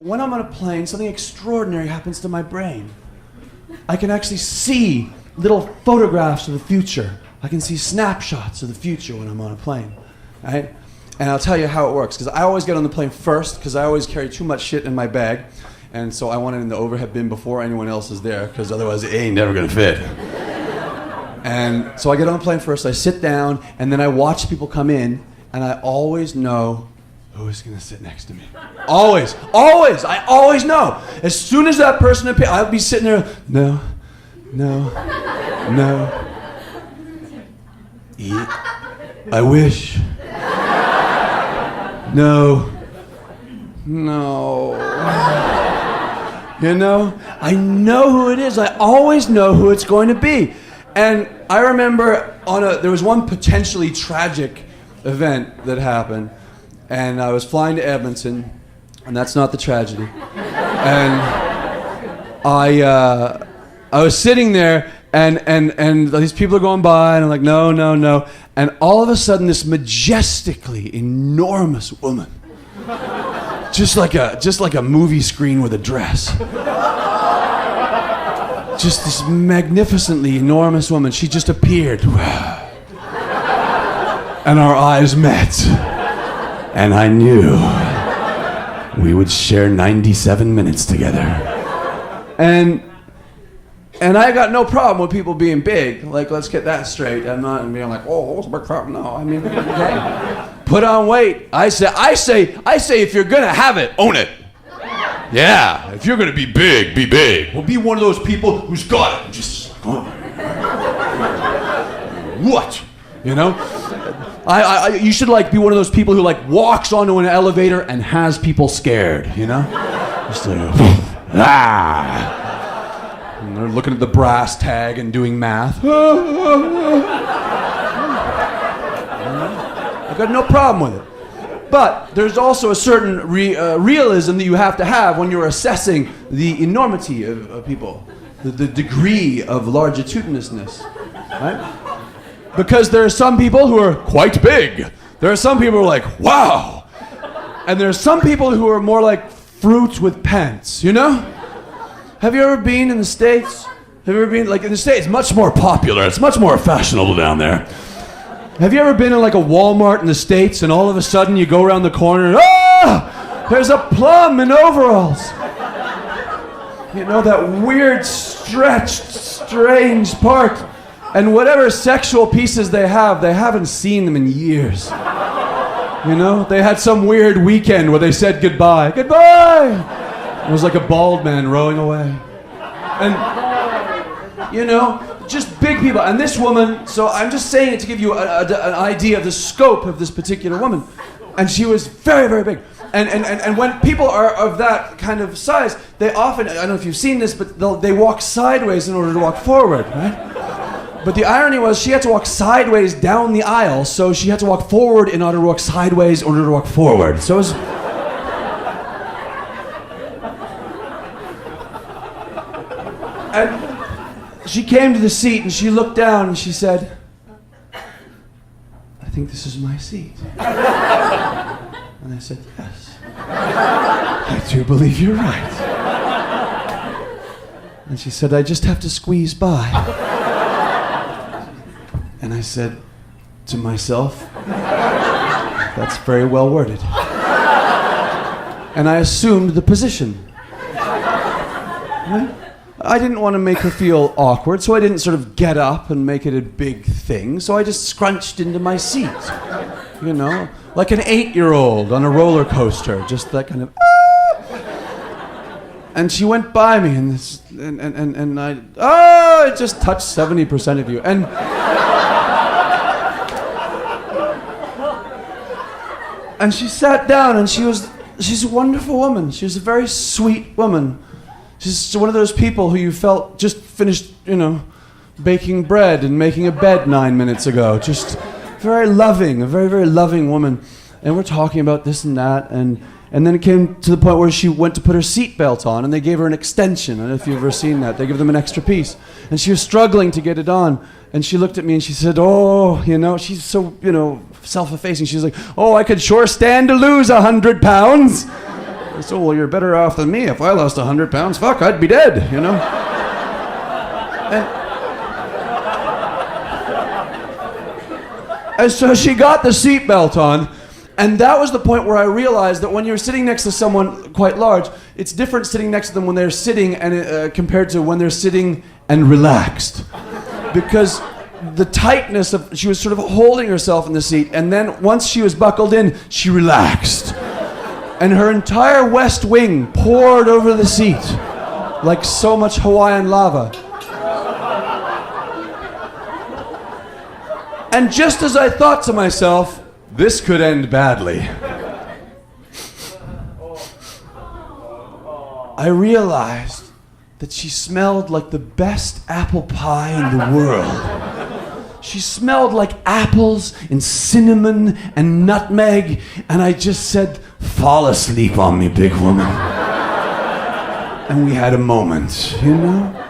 When I'm on a plane, something extraordinary happens to my brain. I can actually see little photographs of the future. I can see snapshots of the future when I'm on a plane, right? And I'll tell you how it works, because I always get on the plane first, because I always carry too much shit in my bag, and so I want it in the overhead bin before anyone else is there, because otherwise it ain't never gonna fit. And so I get on the plane first, I sit down, and then I watch people come in, and I always know who is going to sit next to me. Always, I always know. As soon as that person appears, I'll be sitting there, no. Eat. I wish. No. You know, I know who it is. I always know who it's going to be. And I remember there was one potentially tragic event that happened. And I was flying to Edmonton, and that's not the tragedy. And I was sitting there, and these people are going by, and I'm like, no. And all of a sudden, this majestically enormous woman, just like a movie screen with a dress, just this magnificently enormous woman, she just appeared, and our eyes met. And I knew we would share 97 minutes together. And I got no problem with people being big. Like, let's get that straight. I'm not being like, oh, what's my problem? No, I mean, okay. Put on weight. I say, if you're gonna have it, own it. Yeah, if you're gonna be big, be big. Well, be one of those people who's got it. Just, what? You know? You should be one of those people who walks onto an elevator and has people scared, you know? Just like, and they're looking at the brass tag and doing math. I've got no problem with it. But there's also a certain realism that you have to have when you're assessing the enormity of people, the degree of largitudinousness, right? Because there are some people who are quite big. There are some people who are like, wow. And there are some people who are more like fruits with pants, you know? Have you ever been in the States? Have you ever been, in the States, it's much more popular. It's much more fashionable down there. Have you ever been in a Walmart in the States and all of a sudden you go around the corner and, there's a plum in overalls. You know, that weird, stretched, strange part. And whatever sexual pieces they haven't seen them in years. You know, they had some weird weekend where they said goodbye. Goodbye! It was like a bald man rowing away. And, you know, just big people. And this woman, so I'm just saying it to give you an idea of the scope of this particular woman. And she was very, very big. And when people are of that kind of size, they often, I don't know if you've seen this, but they walk sideways in order to walk forward, right? But the irony was she had to walk sideways down the aisle, so she had to walk forward in order to walk sideways in order to walk forward. So it was... And she came to the seat and she looked down and she said, I think this is my seat. And I said, yes. I do believe you're right. And she said, I just have to squeeze by. And I said to myself, that's very well worded. And I assumed the position. Right? I didn't want to make her feel awkward, so I didn't sort of get up and make it a big thing, so I just scrunched into my seat. You know, like an 8-year-old on a roller coaster, just that kind of... And she went by me, and it just touched 70% of you. And she sat down, and she's a wonderful woman. She was a very sweet woman. She's one of those people who you felt just finished, baking bread and making a bed 9 minutes ago. Just very loving, a very, very loving woman. And we're talking about this and that, and then it came to the point where she went to put her seatbelt on, and they gave her an extension. I don't know if you've ever seen that. They give them an extra piece. And she was struggling to get it on. And she looked at me and she said, she's so, self-effacing. She's like, I could sure stand to lose 100 pounds. I said, well, you're better off than me. If I lost 100 pounds, fuck, I'd be dead, you know? And so she got the seatbelt on, and that was the point where I realized that when you're sitting next to someone quite large, it's different sitting next to them when they're sitting and compared to when they're sitting and relaxed. Because the tightness of, she was sort of holding herself in the seat, and then once she was buckled in, she relaxed. And her entire west wing poured over the seat like so much Hawaiian lava. And just as I thought to myself, this could end badly, I realized that she smelled like the best apple pie in the world. She smelled like apples and cinnamon and nutmeg, and I just said, fall asleep on me, big woman. And we had a moment, you know?